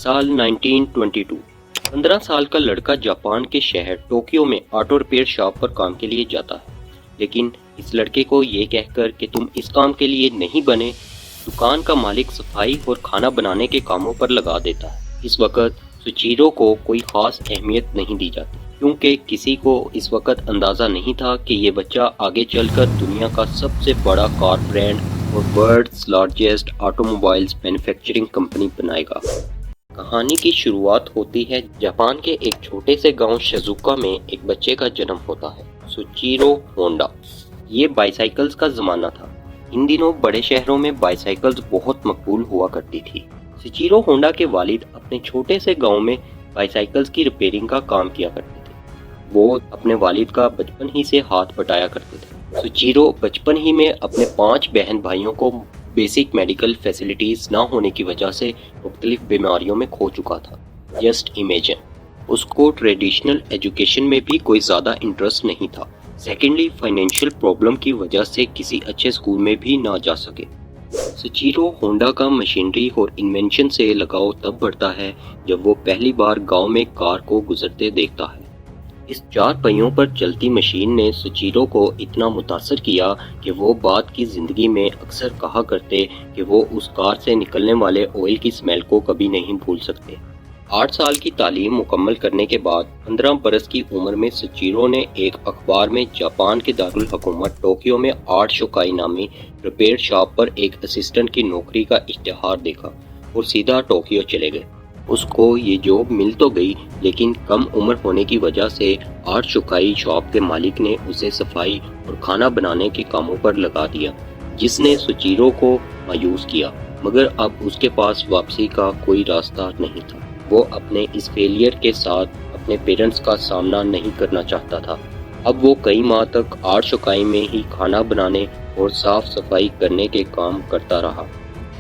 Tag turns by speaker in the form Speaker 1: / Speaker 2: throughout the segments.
Speaker 1: साल 1922। 15 साल का लड़का जापान के शहर टोक्यो में ऑटो रिपेयर शॉप पर काम के लिए जाता है, लेकिन इस लड़के को ये कहकर कि तुम इस काम के लिए नहीं बने, दुकान का मालिक सफाई और खाना बनाने के कामों पर लगा देता है। इस वक्त सुचीरो को कोई खास अहमियत नहीं दी जाती, क्योंकि किसी को इस वक्त अंदाज़ा नहीं था कि ये बच्चा आगे चलकर दुनिया का सबसे बड़ा कार ब्रांड और world's largest automobiles manufacturing company बनाएगा। कहानी की शुरुआत होती है जापान के एक छोटे से गांव शिजुका में एक बच्चे का जन्म होता है, सुचीरो होंडा। ये बाईसाइकिल्स का ज़माना था। इन दिनों बड़े शहरों में बाईसाइकिल्स बहुत मकबूल हुआ करती थी। सुचीरो होंडा के वालिद अपने छोटे से गांव में बाईसाइकिल्स की रिपेयरिंग का काम किया करते थे। वो अपने वालिद का बचपन ही से हाथ बटाया करते थे। सुचीरो बचपन ही में अपने 5 बहन भाइयों को बेसिक मेडिकल फैसिलिटीज़ ना होने की वजह से मुख्तलिफ बीमारियों में खो चुका था। जस्ट इमेजिन, उसको ट्रेडिशनल एजुकेशन में भी कोई ज़्यादा इंटरेस्ट नहीं था। सेकेंडली, फाइनेंशियल प्रॉब्लम की वजह से किसी अच्छे स्कूल में भी ना जा सके। सुचीरो होंडा का मशीनरी और इन्वेंशन से लगाव तब बढ़ता है जब वो पहली बार गांव में कार को गुजरते देखता है। इस 4 पहियों पर चलती मशीन ने सुचीरो को इतना मुतासर किया कि वो बाद की ज़िंदगी में अक्सर कहा करते कि वो उस कार से निकलने वाले ऑयल की स्मेल को कभी नहीं भूल सकते। 8 साल की तालीम मुकम्मल करने के बाद 15 बरस की उम्र में सुचीरो ने एक अखबार में जापान के दारुल हुकूमत टोक्यो में आर्ट शोकाई नामी रिपेयर शॉप पर एक असिस्टेंट की नौकरी का इश्तिहार देखा और सीधा टोक्यो चले गए। उसको ये जॉब मिल तो गई, लेकिन कम उम्र होने की वजह से आर्ट शोकाई शॉप के मालिक ने उसे सफाई और खाना बनाने के कामों पर लगा दिया, जिसने सुचीरो को मायूस किया। मगर अब उसके पास वापसी का कोई रास्ता नहीं था। वो अपने इस फेलियर के साथ अपने पेरेंट्स का सामना नहीं करना चाहता था। अब वो कई माह तक आर्ट शोकाई में ही खाना बनाने और साफ सफाई करने के काम करता रहा।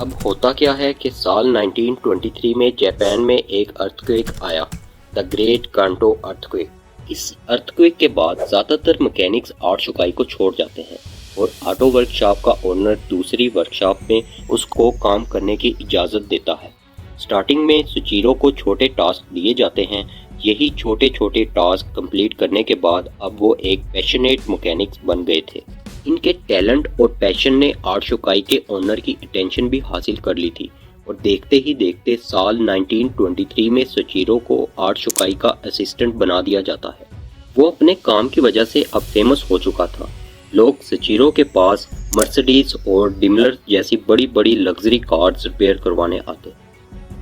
Speaker 1: अब होता क्या है कि साल 1923 में जापान में एक अर्थक्वेक आया, द ग्रेट कांटो अर्थक्वेक। इस अर्थक्वेक के बाद ज़्यादातर मैकेनिक्स आर्ट शोकाई को छोड़ जाते हैं और ऑटो वर्कशॉप का ओनर दूसरी वर्कशॉप में उसको काम करने की इजाज़त देता है। स्टार्टिंग में सुचीरो को छोटे टास्क दिए जाते हैं। यही छोटे छोटे टास्क कंप्लीट करने के बाद अब वो एक पैशनेट मैकेनिक्स बन गए थे। इनके टैलेंट और पैशन ने आर्ट शोकाई के ओनर की अटेंशन भी हासिल कर ली थी और देखते ही देखते साल 1923 में सुचीरो को आर्ट शोकाई का असिस्टेंट बना दिया जाता है। वो अपने काम की वजह से अब फेमस हो चुका था। लोग सुचीरो के पास मर्सिडीज और डिमलर जैसी बड़ी बड़ी लग्जरी कार्स रिपेयर करवाने आते।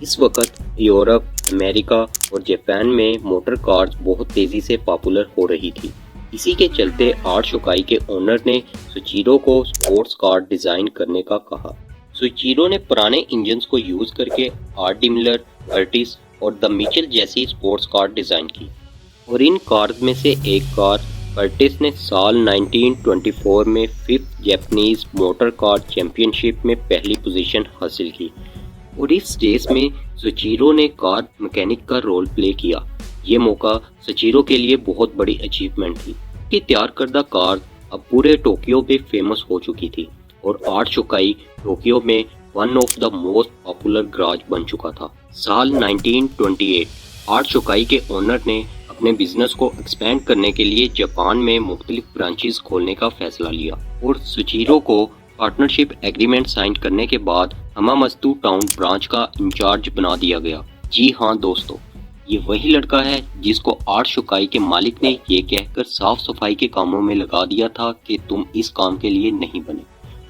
Speaker 1: इस वक्त यूरोप, अमेरिका और जापान में मोटर कार्स बहुत तेज़ी से पॉपुलर हो रही थी। इसी के चलते आर्ट शोकाई के ओनर ने सुचीरो को स्पोर्ट्स कार डिज़ाइन करने का कहा। सुचीरो ने पुराने इंजन्स को यूज़ करके आर्ट डिमलर, कर्टिस और द मिचेल जैसी स्पोर्ट्स कार डिज़ाइन की और इन कार्स में से एक कार कर्टिस ने साल 1924 में 5th Japanese motor car championship में पहली पोजीशन हासिल की और इस रेस में सुचीरो ने कार मैकेनिक का रोल प्ले किया। ये मौका सुचीरो के लिए बहुत बड़ी अचीवमेंट थी कि तैयार करदा कार अब पूरे टोक्यो में फेमस हो चुकी थी और आर्ट शोकाई टोक्यो में one of the most popular garage बन चुका था। साल 1928 आर्ट शोकाई के ओनर ने अपने बिजनेस को एक्सपेंड करने के लिए जापान में मुख्तलिफ ब्रांचेस खोलने का फैसला लिया और सुचीरो को पार्टनरशिप एग्रीमेंट साइन करने के बाद हमामत्सु टाउन ब्रांच का इंचार्ज बना दिया गया। जी हाँ दोस्तों, ये वही लड़का है जिसको आर्ट शोकाई के मालिक ने ये कहकर साफ सफाई के कामों में लगा दिया था कि तुम इस काम के लिए नहीं बने,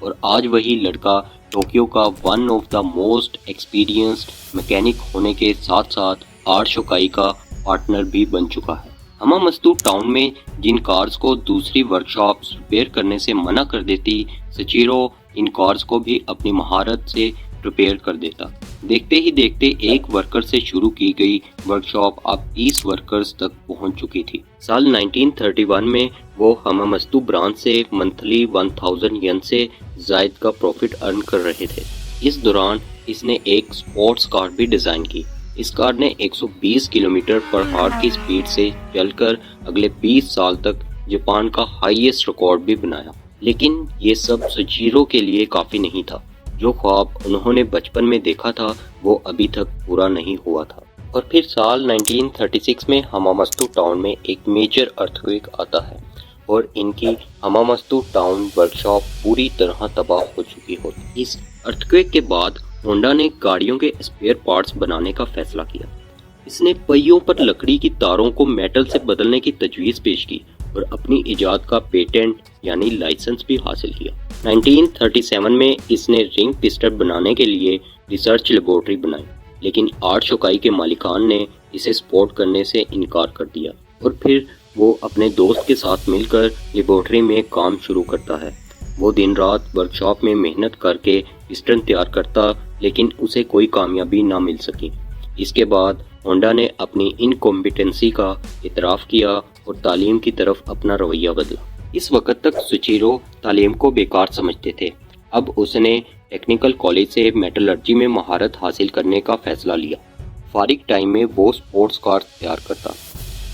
Speaker 1: और आज वही लड़का टोक्यो का one of the most experienced mechanic होने के साथ साथ आर्ट शोकाई का पार्टनर भी बन चुका है। हमामत्सु टाउन में जिन कार्स को दूसरी वर्कशॉप्स रिपेयर करने से मना कर देती, सुचीरो इन कार्स को भी अपनी महारत से रिपेयर कर देता। देखते ही देखते एक वर्कर से शुरू की गई वर्कशॉप अब 30 वर्कर्स तक पहुंच चुकी थी। साल 1931 में वो हमामत्सु ब्रांच से मंथली 1000 येन से जायद का प्रॉफिट अर्न कर रहे थे। इस दौरान इसने एक स्पोर्ट्स कार भी डिज़ाइन की। इस कार ने 120 किलोमीटर पर आवर की स्पीड से चलकर अगले 20 साल तक जापान का हाईएस्ट रिकॉर्ड भी बनाया। लेकिन ये सब सुचीरो के लिए काफ़ी नहीं था। जो ख्वाब उन्होंने बचपन में देखा था वो अभी तक पूरा नहीं हुआ था। और फिर साल 1936 में हमामस्तू टाउन में एक मेजर अर्थक्वेक आता है और इनकी हमामस्तू टाउन वर्कशॉप पूरी तरह तबाह हो चुकी होती। इस अर्थक्वेक के बाद होंडा ने गाड़ियों के स्पेयर पार्ट्स बनाने का फैसला किया। इसने पहियों पर लकड़ी की तारों को मेटल से बदलने की तजवीज़ पेश की और अपनी इजाद का पेटेंट यानी लाइसेंस भी हासिल किया। 1937 में इसने रिंग पिस्टन बनाने के लिए रिसर्च लेबोरेटरी बनाई, लेकिन आर्ट शोकाई के मालिकान ने इसे सपोर्ट करने से इनकार कर दिया और फिर वो अपने दोस्त के साथ मिलकर लेबोरेटरी में काम शुरू करता है। वो दिन रात वर्कशॉप में मेहनत करके पिस्टन तैयार करता, लेकिन उसे कोई कामयाबी ना मिल सकी। इसके बाद होंडा ने अपनी इनकॉम्पिटेंसी का इतराफ़ किया और तालीम की तरफ अपना रवैया बदला। इस वक्त तक सुचीरो तालीम को बेकार समझते थे। अब उसने टेक्निकल कॉलेज से मेटलर्जी में महारत हासिल करने का फैसला लिया। फारिग टाइम में वो स्पोर्ट्स कार तैयार करता।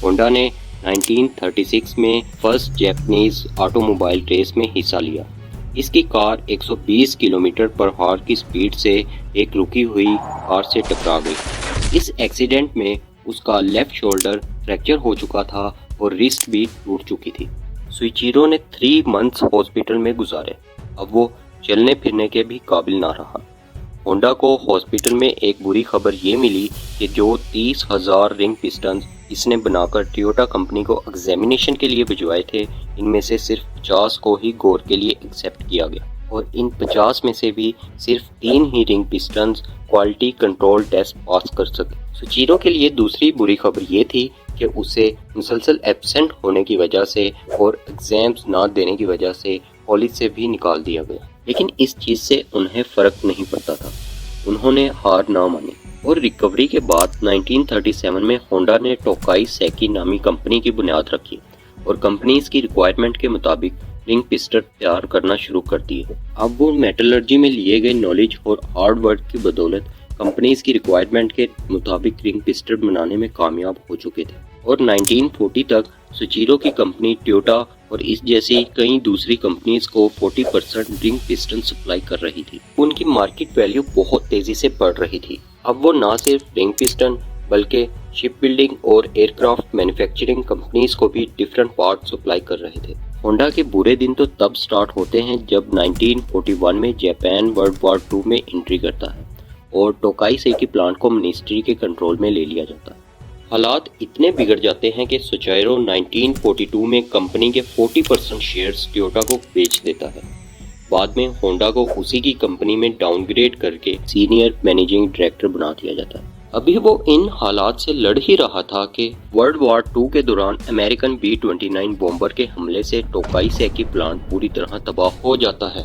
Speaker 1: होंडा ने 1936 में फर्स्ट जैपनीज ऑटोमोबाइल रेस में हिस्सा लिया। इसकी कार 120 किलोमीटर पर आवर की स्पीड से एक रुकी हुई कार से टकरा गई। इस एक्सीडेंट में उसका लेफ्ट शोल्डर फ्रैक्चर हो चुका था और रिस्ट भी टूट चुकी थी। सुइचिरो ने 3 मंथ्स हॉस्पिटल में गुजारे। अब वो चलने फिरने के भी काबिल ना रहा। होंडा को हॉस्पिटल में एक बुरी खबर ये मिली कि जो 30,000 रिंग पिस्टन्स इसने बनाकर टोयोटा कंपनी को एग्जामिनेशन के लिए भिजवाए थे, इनमें से सिर्फ 50 को ही गौर के लिए एक्सेप्ट किया गया और इन 50 में से भी सिर्फ 3 ही ring pistons quality control test pass कर सके। सुचीरो के लिए दूसरी बुरी खबर ये थी कि उसे मुसलसल एब्सेंट होने की वजह से और एग्जाम्स ना देने की वजह से कॉलेज से भी निकाल दिया गया, लेकिन इस चीज़ से उन्हें फ़र्क नहीं पड़ता था। उन्होंने हार ना मानी और रिकवरी के बाद 1937 में होंडा ने टोकाई सेकी नामी कंपनी की बुनियाद रखी और कंपनीज की रिक्वायरमेंट के मुताबिक रिंग पिस्टन तैयार करना शुरू कर दिए। अब वो मेटलर्जी में लिए गए नॉलेज और हार्ड वर्क की बदौलत कंपनीज की रिक्वायरमेंट के मुताबिक रिंग पिस्टन बनाने में कामयाब हो चुके थे और 1940 तक सुचीरो की कंपनी टोयोटा और इस जैसी कई दूसरी कंपनीज को 40% रिंग पिस्टन सप्लाई कर रही थी। उनकी मार्केट वैल्यू बहुत तेजी से बढ़ रही थी। अब वो ना सिर्फ रिंग पिस्टन बल्कि शिप बिल्डिंग और एयरक्राफ्ट मैन्युफैक्चरिंग कंपनीज को भी डिफरेंट पार्ट सप्लाई कर रहे थे। होंडा के बुरे दिन तो तब स्टार्ट होते हैं जब 1941 में जापान वर्ल्ड वॉर 2 में एंट्री करता है और टोकाई सेकी प्लांट को मिनिस्ट्री के कंट्रोल में ले लिया जाता है। हालात इतने बिगड़ जाते हैं कि सुचीरो 1942 में कंपनी के 40% शेयर्स टोयोटा को बेच देता है। बाद में होंडा को उसी की कंपनी में डाउनग्रेड करके सीनियर मैनेजिंग डायरेक्टर बना दिया जाता है। अभी वो इन हालात से लड़ ही रहा था कि वर्ल्ड वॉर 2 के दौरान अमेरिकन B-29 बॉम्बर के हमले से टोकाई सेकी प्लांट पूरी तरह तबाह हो जाता है।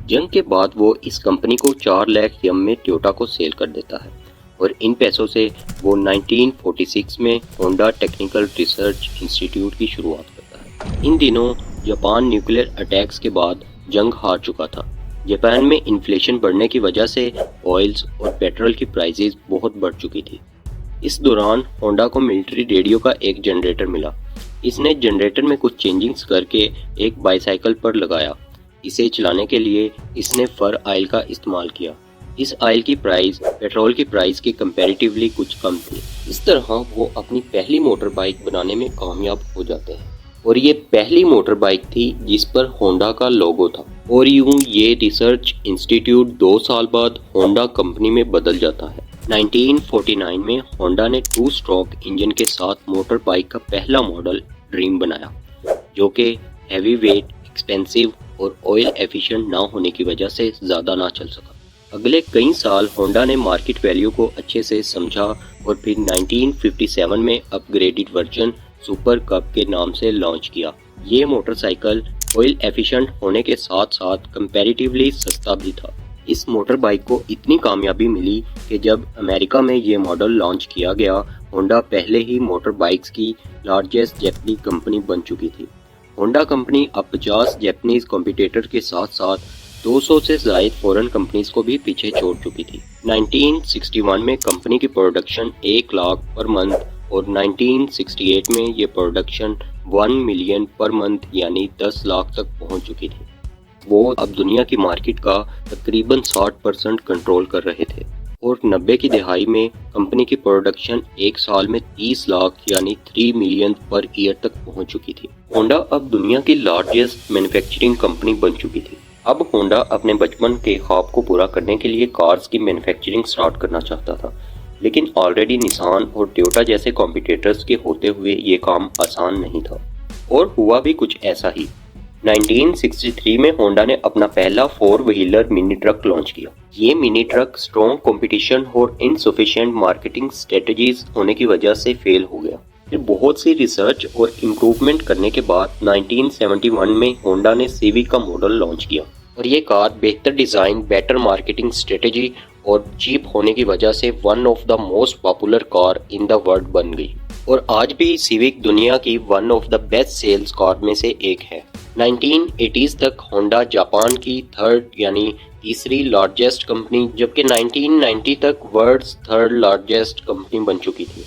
Speaker 1: जंग के बाद वो इस कंपनी को 4 लाख यम में टोयोटा को सेल कर देता है और इन पैसों से वो 1946 में होंडा टेक्निकल रिसर्च इंस्टीट्यूट की शुरुआत करता है। इन दिनों जापान न्यूक्लियर अटैक्स के बाद जंग हार चुका था। जापान में इन्फ्लेशन बढ़ने की वजह से ऑयल्स और पेट्रोल की प्राइसेस बहुत बढ़ चुकी थी। इस दौरान होंडा को मिलिट्री रेडियो का एक जनरेटर मिला। इसने जनरेटर में कुछ चेंजिंग्स करके एक बाईसाइकिल पर लगाया। इसे चलाने के लिए इसने फर ऑयल का इस्तेमाल किया। इस ऑयल की प्राइस पेट्रोल की प्राइस के कंपैरेटिवली कुछ कम थी। इस तरह वो अपनी पहली मोटर बाइक बनाने में कामयाब हो जाते हैं और ये पहली मोटर बाइक थी जिस पर होंडा का लोगो था। और यूं ये रिसर्च इंस्टीट्यूट 2 साल बाद होंडा कंपनी में बदल जाता है। 1949 में होंडा ने 2 स्ट्रोक इंजन के साथ मोटर बाइक का पहला मॉडल ड्रीम बनाया, जो कि हैवी वेट, एक्सपेंसिव और ऑयल एफिशिएंट ना होने की वजह से ज़्यादा ना चल सका। अगले कई साल होंडा ने मार्केट वैल्यू को अच्छे से समझा और फिर 1957 में अपग्रेडेड वर्जन सुपर कप के नाम से लॉन्च किया। ये मोटरसाइकिल ऑयल एफिशिएंट होने के साथ साथ कंपैरेटिवली सस्ता भी था। इस मोटर बाइक को इतनी कामयाबी मिली कि जब अमेरिका में ये मॉडल लॉन्च किया गया, होंडा पहले ही मोटर बाइक्स की लार्जेस्ट जापानी कंपनी बन चुकी थी। होंडा कंपनी अब 50 जापानीज कॉम्पिटिटर के साथ साथ 200 से ज़ायद फॉरेन कंपनीज को भी पीछे छोड़ चुकी थी। 1961 में कंपनी की प्रोडक्शन 1 लाख पर मंथ और 1968 में ये प्रोडक्शन 1 मिलियन पर मंथ यानी 10 लाख तक पहुंच चुकी थी। वो अब दुनिया की मार्केट का तकरीबन 60% कंट्रोल कर रहे थे और 90 की दिहाई में कंपनी की प्रोडक्शन एक साल में 30 लाख यानी 3 मिलियन पर ईयर तक पहुंच चुकी थी। होंडा अब दुनिया की लार्जेस्ट मैन्युफैक्चरिंग कंपनी बन चुकी थी। अब होंडा अपने बचपन के ख्वाब को पूरा करने के लिए कार्स की मैन्युफैक्चरिंग स्टार्ट करना चाहता था, लेकिन ऑलरेडी निसान और टोयोटा जैसे कॉम्पिटिटर्स के होते हुए ये काम आसान नहीं था। और हुआ भी कुछ ऐसा ही। 1963 में होंडा ने अपना पहला 4 व्हीलर मिनी ट्रक लॉन्च किया। ये मिनी ट्रक स्ट्रॉन्ग कंपटीशन और इनसफिशिएंट मार्केटिंग स्ट्रेटजीज होने की वजह से फेल हो गया। फिर बहुत सी रिसर्च और इम्प्रूवमेंट करने के बाद 1971 में होंडा ने सिविक का मॉडल लॉन्च किया और ये कार बेहतर डिज़ाइन, बेटर मार्केटिंग स्ट्रेटजी और चीप होने की वजह से one of the most popular car in the world बन गई और आज भी सिविक दुनिया की one of the best sales car में से एक है। 1980s तक होंडा जापान की थर्ड यानी तीसरी लार्जेस्ट कंपनी, जबकि 1990 तक वर्ल्ड्स थर्ड लार्जेस्ट कंपनी बन चुकी थी।